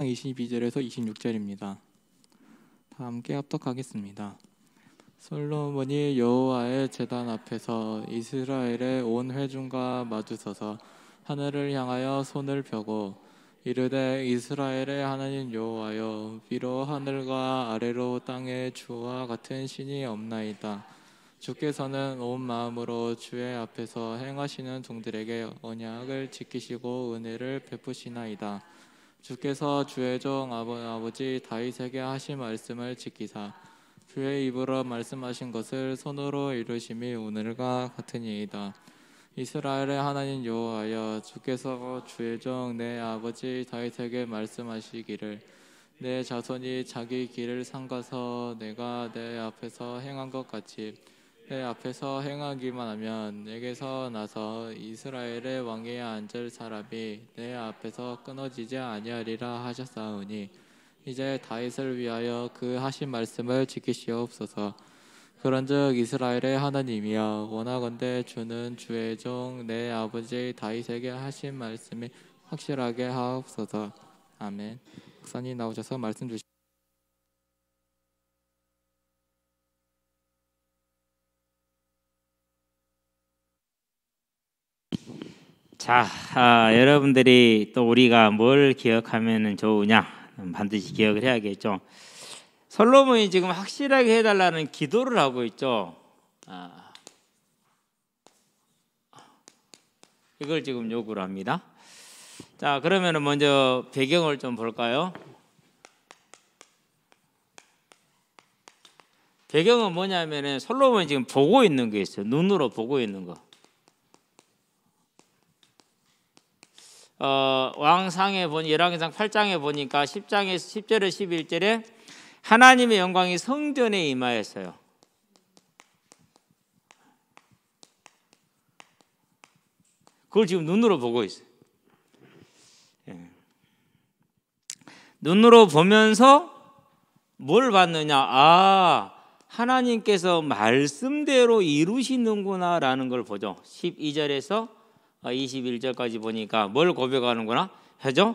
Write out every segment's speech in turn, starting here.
22절에서 26절입니다. 다 함께 합독하겠습니다. 솔로몬이 여호와의 제단 앞에서 이스라엘의 온 회중과 마주서서 하늘을 향하여 손을 펴고 이르되 이스라엘의 하나님 여호와여, 비록 하늘과 아래로 땅에 주와 같은 신이 없나이다. 주께서는 온 마음으로 주의 앞에서 행하시는 종들에게 언약을 지키시고 은혜를 베푸시나이다. 주께서 주의 종 아버지 다윗에게 하신 말씀을 지키사 주의 입으로 말씀하신 것을 손으로 이루심이 오늘과 같으니이다. 이스라엘의 하나님 여호와여, 주께서 주의 종 내 아버지 다윗에게 말씀하시기를 내 자손이 자기 길을 삼가서 내가 내 앞에서 행한 것 같이 내 앞에서 행하기만 하면 내게서 나서 이스라엘의 왕위에 앉을 사람이 내 앞에서 끊어지지 아니하리라 하셨사오니 이제 다윗을 위하여 그 하신 말씀을 지키시옵소서. 그런즉 이스라엘의 하나님이여, 원하건대 주는 주의 종 내 아버지 다윗에게 하신 말씀이 확실하게 하옵소서. 아멘. 목사님 나오셔서 말씀 주시. 자, 여러분들이 또 우리가 뭘 기억하면 좋으냐? 반드시 기억을 해야겠죠. 솔로몬이 지금 확실하게 해달라는 기도를 하고 있죠. 이걸 지금 요구를 합니다. 자, 그러면 먼저 배경을 좀 볼까요? 배경은 뭐냐면은 솔로몬이 지금 보고 있는 게 있어요. 눈으로 보고 있는 거. 왕상에 보니 열왕기상 8장에 보니까 10장에 10절에 11절에 하나님의 영광이 성전에 임하였어요. 그걸 지금 눈으로 보고 있어요. 눈으로 보면서 뭘 봤느냐? 하나님께서 말씀대로 이루시는구나라는 걸 보죠. 12절에서 21절까지 보니까 뭘 고백하는구나 하죠.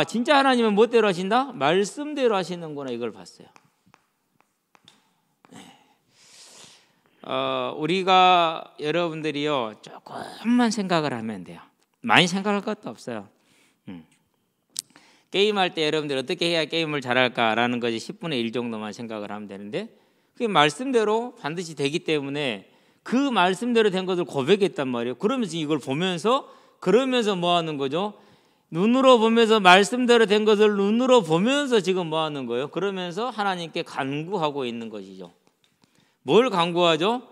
진짜 하나님은 멋대로 하신다? 말씀대로 하시는구나, 이걸 봤어요. 우리가 여러분들이요 조금만 생각을 하면 돼요. 많이 생각할 것도 없어요. 게임할 때 여러분들 어떻게 해야 게임을 잘할까라는 것이 10분의 1 정도만 생각을 하면 되는데, 그게 말씀대로 반드시 되기 때문에 그 말씀대로 된 것을 고백했단 말이에요. 그러면서 이걸 보면서 그러면서 뭐 하는 거죠? 눈으로 보면서 말씀대로 된 것을 눈으로 보면서 지금 뭐 하는 거예요? 그러면서 하나님께 간구하고 있는 것이죠. 뭘 간구하죠?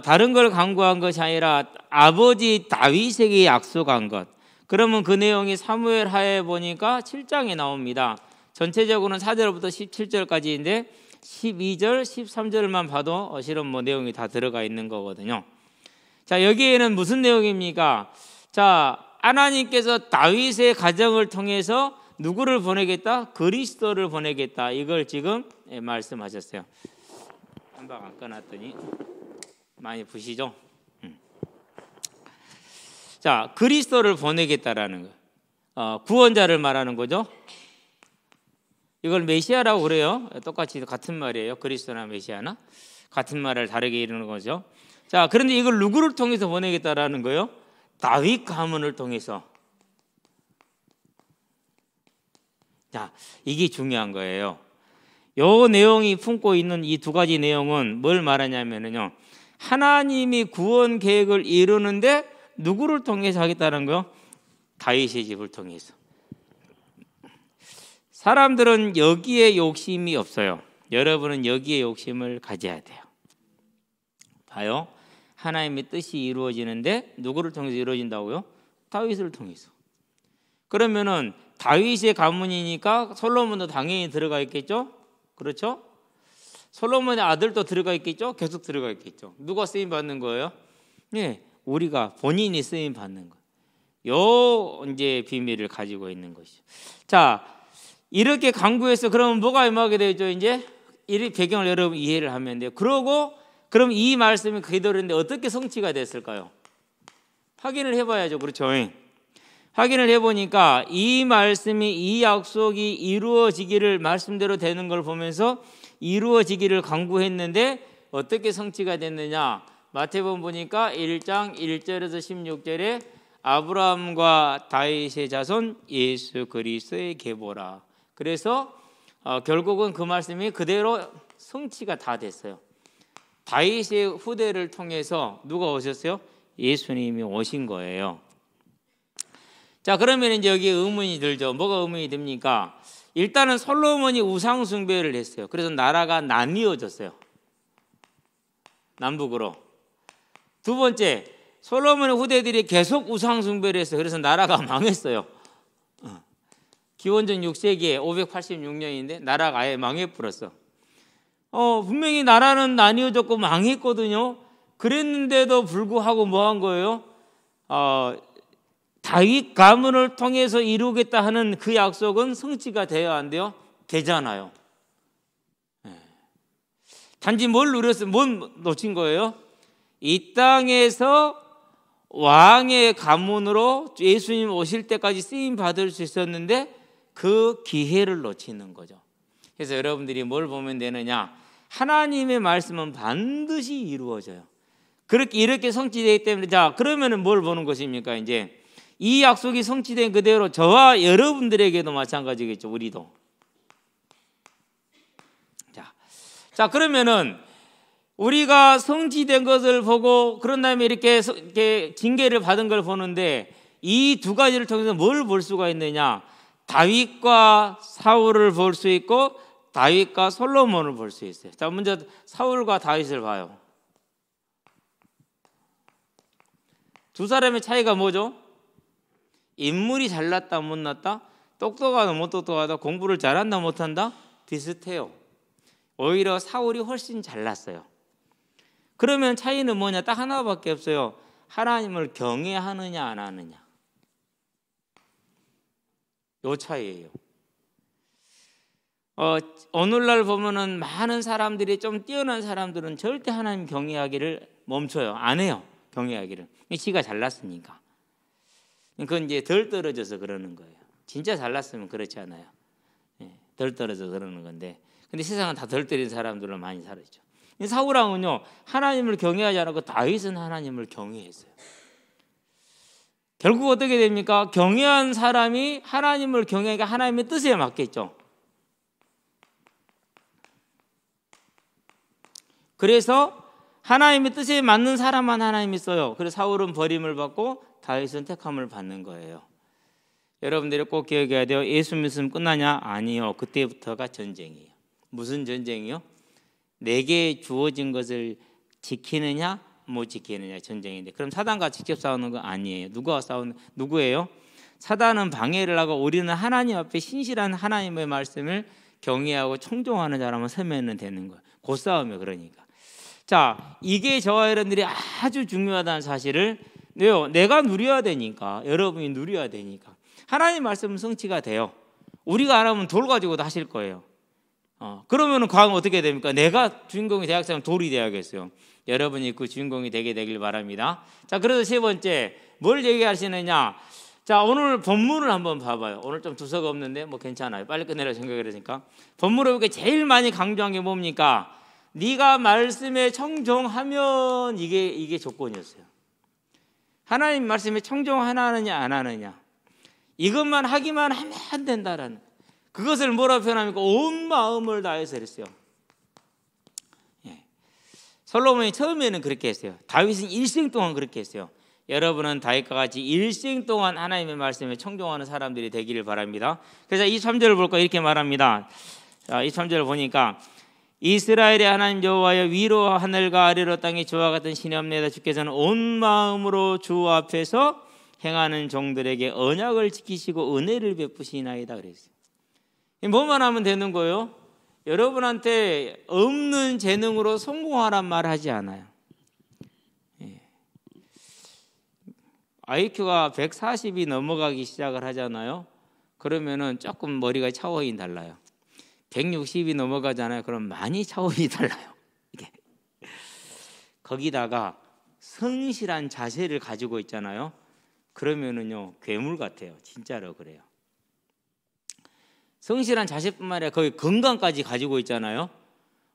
다른 걸 간구한 것이 아니라 아버지 다윗에게 약속한 것. 그러면 그 내용이 사무엘 하에 보니까 7장에 나옵니다. 전체적으로는 4절부터 17절까지인데 12절, 13절만 봐도 실은 뭐 내용이 다 들어가 있는 거거든요. 자, 여기에는 무슨 내용입니까? 자, 하나님께서 다윗의 가정을 통해서 누구를 보내겠다? 그리스도를 보내겠다. 이걸 지금 말씀하셨어요. 한방 안 꺼놨더니 많이 부시죠? 자, 그리스도를 보내겠다라는 거. 구원자를 말하는 거죠. 이걸 메시아라고 그래요. 똑같이 같은 말이에요. 그리스도나 메시아나 같은 말을 다르게 이루는 거죠. 자, 그런데 이걸 누구를 통해서 보내겠다라는 거예요? 다윗 가문을 통해서. 자, 이게 중요한 거예요. 요 내용이 품고 있는 이 두 가지 내용은 뭘 말하냐면요, 하나님이 구원 계획을 이루는데 누구를 통해서 하겠다는 거요? 다윗의 집을 통해서. 사람들은 여기에 욕심이 없어요. 여러분은 여기에 욕심을 가져야 돼요. 봐요. 하나님의 뜻이 이루어지는데 누구를 통해서 이루어진다고요? 다윗을 통해서. 그러면은 다윗의 가문이니까 솔로몬도 당연히 들어가 있겠죠? 그렇죠? 솔로몬의 아들도 들어가 있겠죠? 계속 들어가 있겠죠. 누가 쓰임 받는 거예요? 네, 우리가 본인이 쓰임 받는 거예요. 요 이제 비밀을 가지고 있는 것이죠. 자, 이렇게 강구해서 그러면 뭐가 임하게 되죠? 이제 이 배경을 여러분 이해를 하면 돼요. 그러고 그럼 이 말씀이 그대로인데 어떻게 성취가 됐을까요? 확인을 해봐야죠. 그렇죠? 확인을 해보니까 이 말씀이, 이 약속이 이루어지기를, 말씀대로 되는 걸 보면서 이루어지기를 간구했는데 어떻게 성취가 됐느냐. 마태복음 보니까 1장 1절에서 16절에 아브라함과 다윗의 자손 예수 그리스도의 계보라. 그래서 결국은 그 말씀이 그대로 성취가 다 됐어요. 다윗의 후대를 통해서 누가 오셨어요? 예수님이 오신 거예요. 자, 그러면 이제 여기 의문이 들죠. 뭐가 의문이 듭니까? 일단은 솔로몬이 우상 숭배를 했어요. 그래서 나라가 나뉘어졌어요. 남북으로. 두 번째, 솔로몬의 후대들이 계속 우상 숭배를 했어요. 그래서 나라가 망했어요. 기원전 6세기에 586년인데 나라가 아예 망해버렸어. 분명히 나라는 나뉘어졌고 망했거든요. 그랬는데도 불구하고 뭐 한 거예요? 다윗 가문을 통해서 이루겠다 하는 그 약속은 성취가 돼야 안 돼요? 되잖아요. 단지 뭘 누렸어요? 뭘 놓친 거예요? 이 땅에서 왕의 가문으로 예수님 오실 때까지 쓰임 받을 수 있었는데 그 기회를 놓치는 거죠. 그래서 여러분들이 뭘 보면 되느냐? 하나님의 말씀은 반드시 이루어져요. 그렇게 이렇게 성취되기 때문에, 자, 그러면은 뭘 보는 것입니까? 이제 이 약속이 성취된 그대로 저와 여러분들에게도 마찬가지겠죠. 우리도. 자, 그러면은 우리가 성취된 것을 보고 그런 다음에 이렇게 징계를 받은 걸 보는데 이 두 가지를 통해서 뭘 볼 수가 있느냐? 다윗과 사울을 볼 수 있고 다윗과 솔로몬을 볼 수 있어요. 자, 먼저 사울과 다윗을 봐요. 두 사람의 차이가 뭐죠? 인물이 잘났다 못났다? 똑똑하다 못 똑똑하다? 공부를 잘한다 못한다? 비슷해요. 오히려 사울이 훨씬 잘났어요. 그러면 차이는 뭐냐? 딱 하나밖에 없어요. 하나님을 경외하느냐 안 하느냐. 요 차이예요. 오늘날 보면은 많은 사람들이, 좀 뛰어난 사람들은 절대 하나님 경외하기를 멈춰요. 안 해요. 경외하기를. 지가 잘났으니까. 그건 이제 덜 떨어져서 그러는 거예요. 진짜 잘났으면 그렇지 않아요. 덜 떨어져서 그러는 건데. 근데 세상은 다 덜 떨어진 사람들로 많이 살았죠. 사울왕은요, 하나님을 경외하지 않았고 다윗은 하나님을 경외했어요. 결국 어떻게 됩니까? 경외한 사람이 하나님을 경외하니까 하나님의 뜻에 맞겠죠. 그래서 하나님의 뜻에 맞는 사람만 하나님이 써요. 그래서 사울은 버림을 받고 다윗은 택함을 받는 거예요. 여러분들이 꼭 기억해야 돼요. 예수 믿으면 끝나냐? 아니요. 그때부터가 전쟁이에요. 무슨 전쟁이요? 내게 주어진 것을 지키느냐 못 지키느냐 전쟁인데, 그럼 사단과 직접 싸우는 거 아니에요. 누구예요? 사단은 방해를 하고 우리는 하나님 앞에 신실한 하나님의 말씀을 경외하고 청종하는 자라면 서면은 되는 거예요. 그 싸움이에요. 그러니까 자, 이게 저와 여러분들이 아주 중요하다는 사실을, 왜요? 내가 누려야 되니까, 여러분이 누려야 되니까. 하나님 말씀은 성취가 돼요. 우리가 안 하면 돌 가지고도 하실 거예요. 그러면은 과연 어떻게 됩니까? 내가 주인공이 되야겠으면 돌이 되야겠어요. 여러분이 그 주인공이 되길 바랍니다. 자, 그래서 세 번째 뭘 얘기하시느냐? 자, 오늘 본문을 한번 봐봐요. 오늘 좀 두서가 없는데 뭐 괜찮아요. 빨리 끝내라 생각을 했으니까. 본문을 보니까 제일 많이 강조한 게 뭡니까? 네가 말씀에 청종하면, 이게 조건이었어요. 하나님 말씀에 청종하느냐 안 하느냐, 이것만 하기만 하면 안 된다라는, 그것을 뭐라고 표현합니까? 온 마음을 다해서 그랬어요. 솔로몬이 처음에는 그렇게 했어요. 다윗은 일생 동안 그렇게 했어요. 여러분은 다윗과 같이 일생 동안 하나님의 말씀에 청종하는 사람들이 되기를 바랍니다. 그래서 23절을 볼까 이렇게 말합니다. 자, 23절을 보니까 이스라엘의 하나님 여호와여, 위로 하늘과 아래로 땅에 주와 같은 신이 없나이다. 주께서는 온 마음으로 주 앞에서 행하는 종들에게 언약을 지키시고 은혜를 베푸시나이다 그랬어요. 뭐만 하면 되는 거예요? 여러분한테 없는 재능으로 성공하란 말 하지 않아요. IQ가 140이 넘어가기 시작을 하잖아요. 그러면은 조금 머리가 차원이 달라요. 160이 넘어가잖아요. 그럼 많이 차원이 달라요. 이게. 거기다가 성실한 자세를 가지고 있잖아요. 그러면은요 괴물 같아요. 진짜로 그래요. 성실한 자식뿐만 아니라 거의 건강까지 가지고 있잖아요.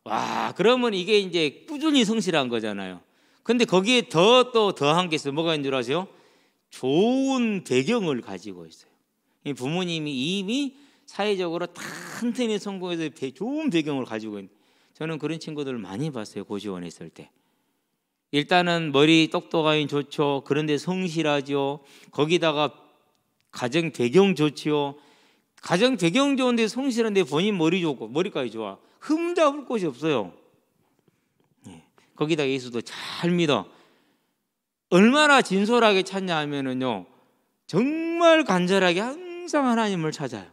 와, 그러면 이게 이제 꾸준히 성실한 거잖아요. 근데 거기에 또 더한 게 있어요. 뭐가 있는 줄 아세요? 좋은 배경을 가지고 있어요. 이 부모님이 이미 사회적으로 탄탄히 성공해서 좋은 배경을 가지고 있는, 저는 그런 친구들을 많이 봤어요. 고시원에 있을 때. 일단은 머리 똑똑하니 좋죠. 그런데 성실하죠. 거기다가 가정 배경 좋지요. 가정 배경 좋은데 성실한데 본인 머리 좋고 머리까지 좋아. 흠잡을 곳이 없어요. 거기다 예수도 잘 믿어. 얼마나 진솔하게 찾냐 하면은요, 정말 간절하게 항상 하나님을 찾아요.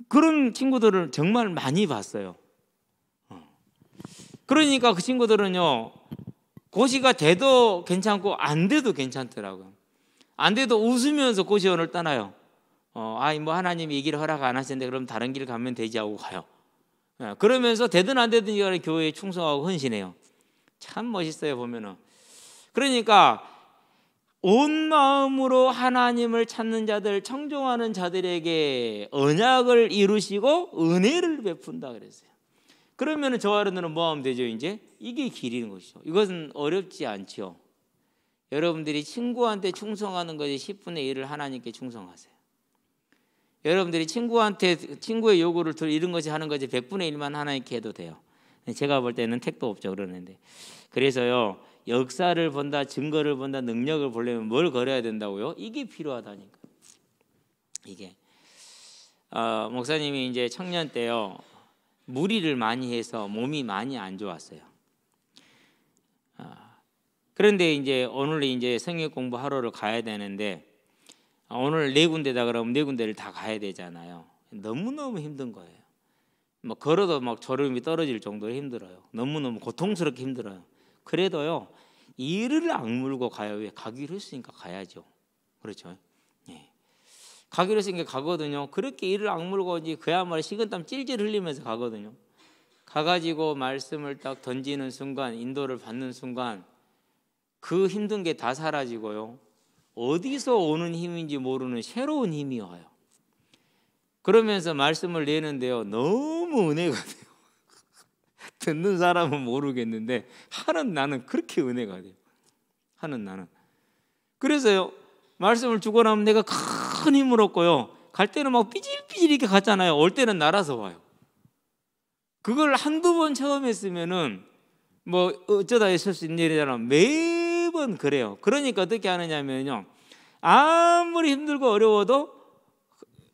그런 친구들을 정말 많이 봤어요. 그러니까 그 친구들은요, 고시가 돼도 괜찮고 안 돼도 괜찮더라고요. 안 돼도 웃으면서 고시원을 떠나요. 뭐 하나님이 이 길을 허락 안 하시는데 그럼 다른 길 가면 되지 하고 가요. 그러면서 되든 안 되든 이거는 교회에 충성하고 헌신해요. 참 멋있어요 보면은. 그러니까 온 마음으로 하나님을 찾는 자들, 청종하는 자들에게 언약을 이루시고 은혜를 베푼다 그랬어요. 그러면은 저와 여러분들은 뭐 하면 되죠? 이제 이게 길인 것이죠. 이것은 어렵지 않죠. 여러분들이 친구한테 충성하는 것이 10분의 1을 하나님께 충성하세요. 여러분들이 친구의 요구를 이런 것이 하는 것이 100분의 1만 하나님께 해도 돼요. 제가 볼 때는 택도 없죠. 그러는데 그래서요, 역사를 본다, 증거를 본다, 능력을 보려면 뭘 걸어야 된다고요? 이게 필요하다니까. 이게 목사님이 이제 청년 때요, 무리를 많이 해서 몸이 많이 안 좋았어요. 그런데 이제 오늘 이제 성역 공부하러를 가야 되는데, 오늘 4군데다 그러면 4군데를 다 가야 되잖아요. 너무너무 힘든 거예요. 뭐 걸어도 막 졸음이 떨어질 정도로 힘들어요. 너무너무 고통스럽게 힘들어요. 그래도요, 이를 악물고 가요. 왜? 가기로 했으니까 가야죠. 그렇죠? 예. 가기로 했으니까 가거든요. 그렇게 이를 악물고 이제 그야말로 식은땀 찔찔 흘리면서 가거든요. 가가지고 말씀을 딱 던지는 순간, 인도를 받는 순간 그 힘든 게 다 사라지고요, 어디서 오는 힘인지 모르는 새로운 힘이 와요. 그러면서 말씀을 내는데요, 너무 은혜가 돼요. 듣는 사람은 모르겠는데 하는 나는 그렇게 은혜가 돼요. 하는 나는. 그래서요, 말씀을 주고 나면 내가 큰 힘을 얻고요, 갈 때는 막 삐질삐질 이렇게 갔잖아요. 올 때는 날아서 와요. 그걸 한두 번 처음 했으면은 뭐 어쩌다 있을 수 있는 일이잖아. 매번 그래요. 그러니까 어떻게 하느냐면요, 아무리 힘들고 어려워도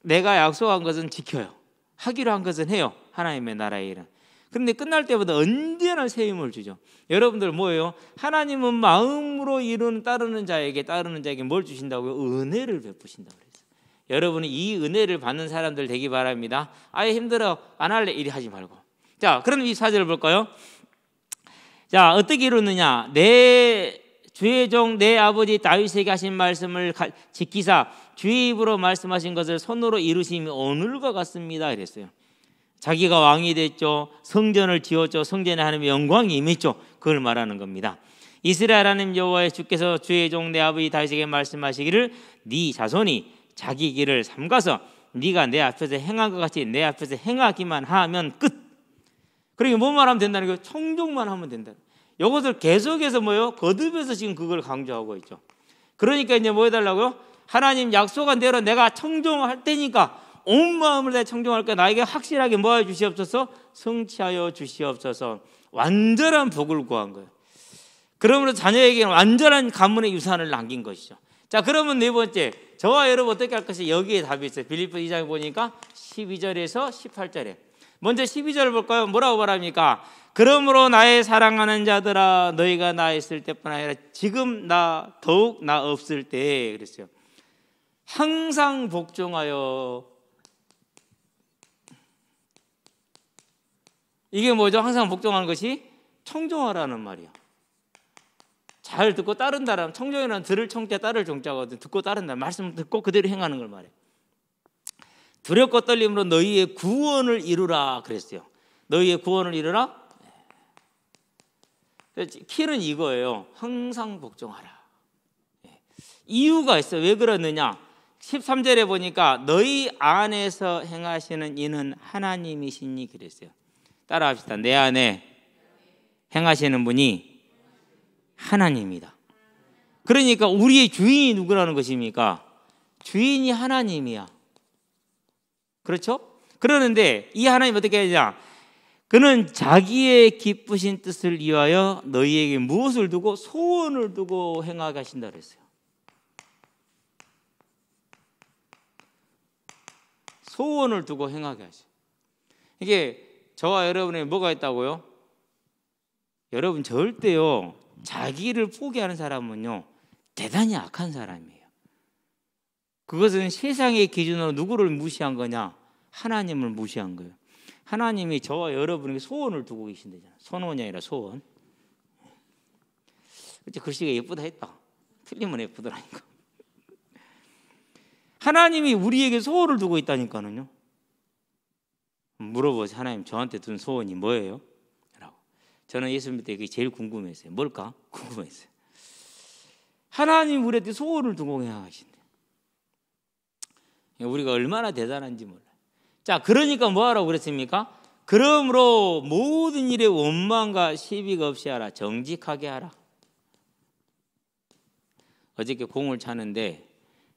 내가 약속한 것은 지켜요. 하기로 한 것은 해요. 하나님의 나라의 일은. 그런데 끝날 때보다 언제나 새 힘을 주죠. 여러분들 뭐예요? 하나님은 마음으로 따르는 자에게 뭘 주신다고요? 은혜를 베푸신다고 그랬어요. 여러분이 이 은혜를 받는 사람들 되기 바랍니다. 아예 힘들어 안 할래 이리 하지 말고. 자, 그럼 이 4절을 볼까요? 자, 어떻게 이루느냐? 내 주의 종 내 아버지 다윗에게 하신 말씀을 지키사 주의 입으로 말씀하신 것을 손으로 이루심이 오늘과 같습니다 이랬어요. 자기가 왕이 됐죠. 성전을 지었죠. 성전에 하나님의 영광이 임했죠. 그걸 말하는 겁니다. 이스라엘 하나님 여호와의 주께서 주의 종 내 아버지 다윗에게 말씀하시기를 네 자손이 자기 길을 삼가서 네가 내 앞에서 행한 것 같이 내 앞에서 행하기만 하면 끝. 그러니까 뭐만 하면 된다는 거예요? 청종만 하면 된다. 이것을 계속해서 뭐요? 거듭해서 지금 그걸 강조하고 있죠. 그러니까 이제 뭐 해달라고요? 하나님 약속한 대로 내가 청종할 테니까 온 마음을 다해 청종할 거야. 나에게 확실하게 뭐 해 주시옵소서? 성취하여 주시옵소서. 완전한 복을 구한 거예요. 그러므로 자녀에게는 완전한 가문의 유산을 남긴 것이죠. 자, 그러면 네 번째, 저와 여러분 어떻게 할 것이 여기에 답이 있어요. 빌립보 2장에 보니까 12절에서 18절에. 먼저 12절을 볼까요? 뭐라고 말합니까? 그러므로 나의 사랑하는 자들아, 너희가 나 있을 때뿐 아니라 지금 더욱 나 없을 때 그랬어요. 항상 복종하여. 이게 뭐죠? 항상 복종하는 것이 청종하라는 말이야. 잘 듣고 따른다라면, 청종이라는 들을 청자 따를 종자거든. 듣고 따른다. 말씀 듣고 그대로 행하는 걸 말해. 두렵고 떨림으로 너희의 구원을 이루라 그랬어요. 너희의 구원을 이루라. 키는 이거예요. 항상 복종하라. 이유가 있어. 왜 그러느냐? 13절에 보니까 너희 안에서 행하시는 이는 하나님이시니 그랬어요. 따라합시다. 내 안에 행하시는 분이 하나님이다. 그러니까 우리의 주인이 누구라는 것입니까? 주인이 하나님이야. 그렇죠? 그러는데 이 하나님 어떻게 해야 되냐? 그는 자기의 기쁘신 뜻을 위하여 너희에게 무엇을 두고? 소원을 두고 행하게 하신다 그랬어요. 소원을 두고 행하게 하셔. 이게 저와 여러분에게 뭐가 있다고요? 여러분 절대요 자기를 포기하는 사람은요 대단히 악한 사람이에요. 그것은 세상의 기준으로 누구를 무시한 거냐? 하나님을 무시한 거예요. 하나님이 저와 여러분에게 소원을 두고 계신다잖아요. 소원이 아니라 소원. 어째 글씨가 예쁘다 했다. 틀리면 예쁘더라니까. 하나님이 우리에게 소원을 두고 있다니까는요. 물어보세요. 하나님 저한테 둔 소원이 뭐예요? 라고. 저는 예수 믿을 때 그게 제일 궁금했어요. 뭘까? 궁금했어요. 하나님 우리한테 소원을 두고 행하신대. 우리가 얼마나 대단한지 몰라요. 자, 그러니까 뭐 하라고 그랬습니까? 그러므로 모든 일에 원망과 시비가 없이 하라. 정직하게 하라. 어저께 공을 차는데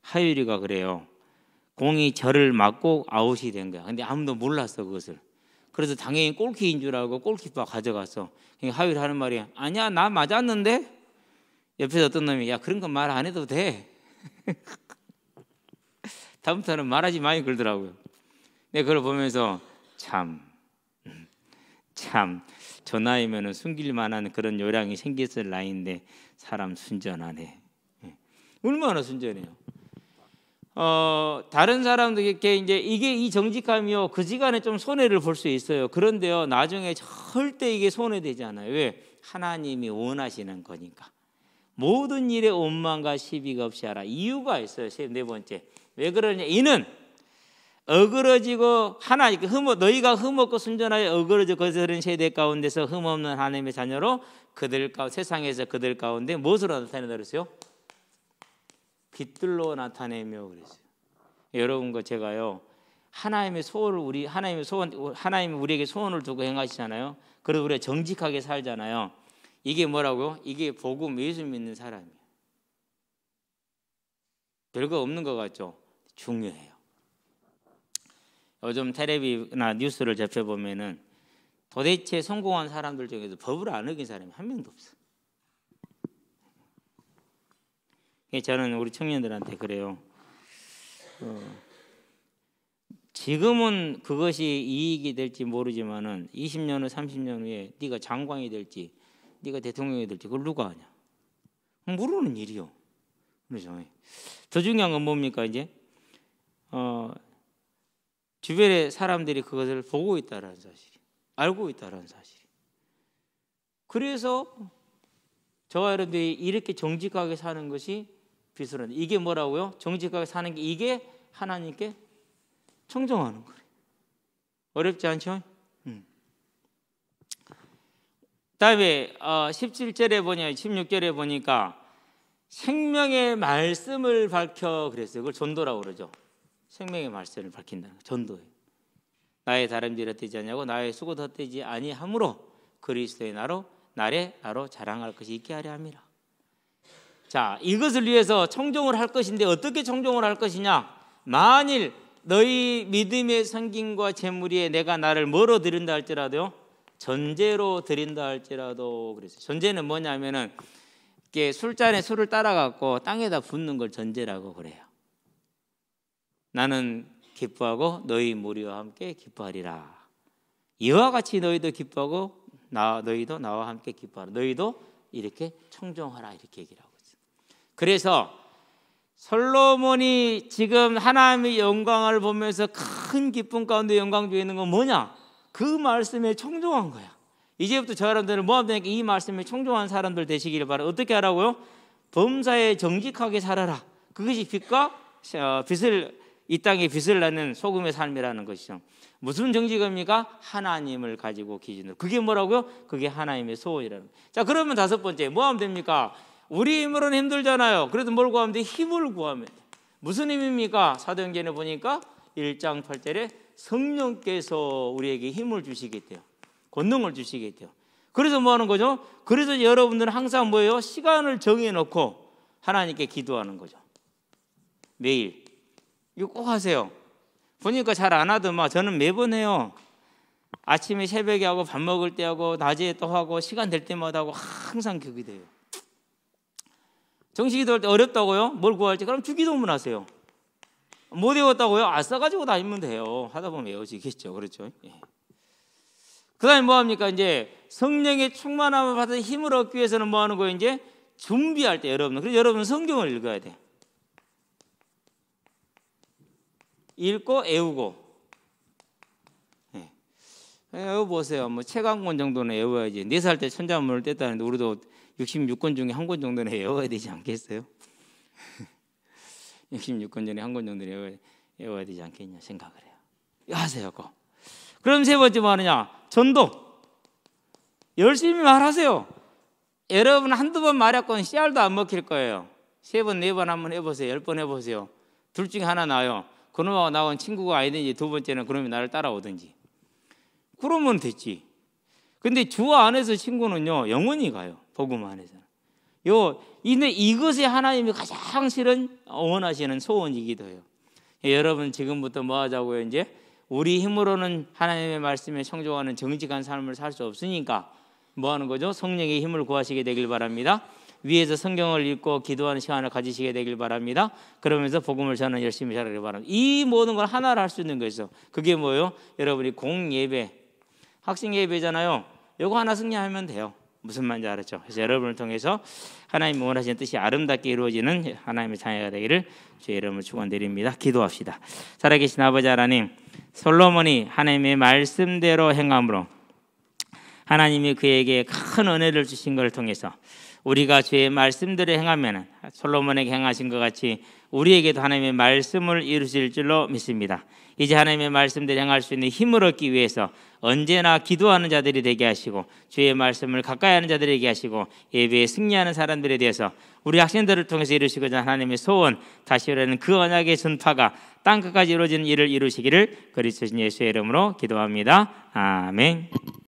하율이가 그래요. 공이 저를 맞고 아웃이 된 거야. 근데 아무도 몰랐어 그것을. 그래서 당연히 골키인 줄 알고 골키퍼가 가져갔어. 하율이 하는 말이 아니야 나 맞았는데? 옆에서 어떤 놈이 야 그런 건 말 안 해도 돼. 다음부터는 말하지 마이 그러더라고요. 근데 그걸 보면서 참 저 나이면은 숨길 만한 그런 요량이 생겼을 나이인데 사람 순전하네. 얼마나 순전해요. 다른 사람들에게 이제 이게 이 정직함이요 그 시간에 좀 손해를 볼 수 있어요. 그런데요 나중에 절대 이게 손해되지 않아요. 왜? 하나님이 원하시는 거니까. 모든 일에 원망과 시비가 없이 하라. 이유가 있어요. 네 번째. 왜 그러냐? 이는 어그러지고 너희가 흠없고 순전하여 어그러져 거스른 세대 가운데서 흠없는 하나님의 자녀로 세상에서 그들 가운데 무엇으로 나타낸다 그랬어요? 빛들로 나타내며 그랬어요. 여러분과 제가요 하나님이 우리에게 소원을 두고 행하시잖아요. 그리고 우리가 정직하게 살잖아요. 이게 뭐라고요? 이게 복음 예수 믿는 사람이에요. 별거 없는 것 같죠? 중요해요. 요즘 텔레비나 뉴스를 접해보면은 도대체 성공한 사람들 중에서 법을 안 어긴 사람이 한 명도 없어. 저는 우리 청년들한테 그래요. 지금은 그것이 이익이 될지 모르지만은 20년 후 30년 후에 네가 장관이 될지 네가 대통령이 될지 그걸 누가 아냐? 모르는 일이요. 그렇죠. 더 중요한 건 뭡니까 이제? 주변의 사람들이 그것을 보고 있다라는 사실, 알고 있다라는 사실. 그래서 저와 여러분들이 이렇게 정직하게 사는 것이 비술한데 이게 뭐라고요? 정직하게 사는 게 이게 하나님께 청정하는 거예요. 어렵지 않죠? 다음에 17절에 16절에 보니까 생명의 말씀을 밝혀 그랬어요. 그걸 전도라고 그러죠. 생명의 말씀을 밝힌다는 거, 전도예요. 나의 다름질이 헛되지 않냐고 나의 수고도 헛되지 아니하므로 그리스도의 나로 자랑할 것이 있게 하려 함이라. 자, 이것을 위해서 청종을 할 것인데 어떻게 청종을 할 것이냐? 만일 너희 믿음의 성김과 재물이 내가 나를 뭐로 드린다 할지라도요, 전제로 드린다 할지라도 그랬어요. 전제는 뭐냐면은 이렇게 술잔에 술을 따라갖고 땅에다 붓는 걸 전제라고 그래요. 나는 기뻐하고 너희 무리와 함께 기뻐하리라. 이와 같이 너희도 기뻐하고 너희도 나와 함께 기뻐하라. 너희도 이렇게 청종하라 이렇게 얘기를 하고 있어요. 그래서 솔로몬이 지금 하나님의 영광을 보면서 큰 기쁨 가운데 영광 중에 있는 건 뭐냐? 그 말씀에 청종한 거야. 이제부터 저 사람들은 뭐 하면 되니까 이 말씀에 청종한 사람들 되시기를 바라요. 어떻게 하라고요? 범사에 정직하게 살아라. 그것이 이 땅에 빛을 내는 소금의 삶이라는 것이죠. 무슨 정직입니까? 하나님을 가지고 기준으로. 그게 뭐라고요? 그게 하나님의 소원이라는 거예요. 자, 그러면 다섯 번째 뭐 하면 됩니까? 우리 힘으로는 힘들잖아요. 그래도 뭘 구하면 돼? 힘을 구하면 돼. 무슨 힘입니까? 사도행전에 보니까 1장 8절에 성령께서 우리에게 힘을 주시겠대요. 권능을 주시겠대요. 그래서 뭐 하는 거죠? 그래서 여러분들은 항상 뭐예요? 시간을 정해놓고 하나님께 기도하는 거죠. 매일. 이거 꼭 하세요. 보니까 잘 안 하더만 저는 매번 해요. 아침에 새벽에 하고 밥 먹을 때 하고 낮에 또 하고 시간 될 때마다 하고 항상 기도해요. 정식 기도할 때 어렵다고요? 뭘 구할지? 그럼 주기도문 하세요. 못 외웠다고요? 써가지고 다니면 돼요. 하다 보면 외워지겠죠. 그렇죠? 예. 그 다음에 뭐 합니까? 이제 성령의 충만함을 받은 힘을 얻기 위해서는 뭐 하는 거예요? 이제 준비할 때 여러분. 그래서 여러분 성경을 읽어야 돼. 읽고 외우고. 예. 외워보세요. 뭐 책 한 권 정도는 외워야지. 4살 때 천자문을 뗐다는데 우리도 66권 중에 한 권 정도는 외워야 되지 않겠어요? 66권 중에 한 권 정도는 외워야 되지 않겠냐 생각을 해요. 하세요. 그거. 그럼 세 번째 뭐 하느냐? 전도. 열심히 말하세요. 여러분 한두 번 말했건 씨알도 안 먹힐 거예요. 3번, 4번 한번 해보세요. 10번 해보세요. 둘 중에 하나 나요. 그놈하고 나온 친구가 아니든지 두 번째는 그놈이 나를 따라오든지. 그러면 됐지. 근데 주 안에서 친구는요 영원히 가요. 복음 안에서는. 이것이 하나님이 가장 실은 원하시는 소원이기도 해요. 여러분 지금부터 뭐 하자고요? 이제 우리 힘으로는 하나님의 말씀에 청종하는 정직한 삶을 살 수 없으니까 뭐 하는 거죠? 성령의 힘을 구하시게 되길 바랍니다. 위에서 성경을 읽고 기도하는 시간을 가지시게 되길 바랍니다. 그러면서 복음을 전하는 열심히 살아가길 바랍니다. 이 모든 걸 하나로 할 수 있는 거죠. 그게 뭐예요? 여러분이 공예배, 학생 예배잖아요. 이거 하나 승리하면 돼요. 무슨 말인지 알았죠? 그래서 여러분을 통해서 하나님이 원하시는 뜻이 아름답게 이루어지는 하나님의 자녀가 되기를 주의 이름으로 축원드립니다. 기도합시다. 살아계신 아버지 하나님, 솔로몬이 하나님의 말씀대로 행함으로 하나님이 그에게 큰 은혜를 주신 것을 통해서 우리가 주의 말씀대로 행하면 솔로몬에게 행하신 것 같이 우리에게도 하나님의 말씀을 이루실 줄로 믿습니다. 이제 하나님의 말씀대로 행할 수 있는 힘을 얻기 위해서 언제나 기도하는 자들이 되게 하시고 주의 말씀을 가까이 하는 자들이 되게 하시고 예배에 승리하는 사람들에 대해서 우리 학생들을 통해서 이루시고자 하나님의 소원 다시 이루는 그 언약의 전파가 땅끝까지 이루어지는 일을 이루시기를 그리스도 예수의 이름으로 기도합니다. 아멘.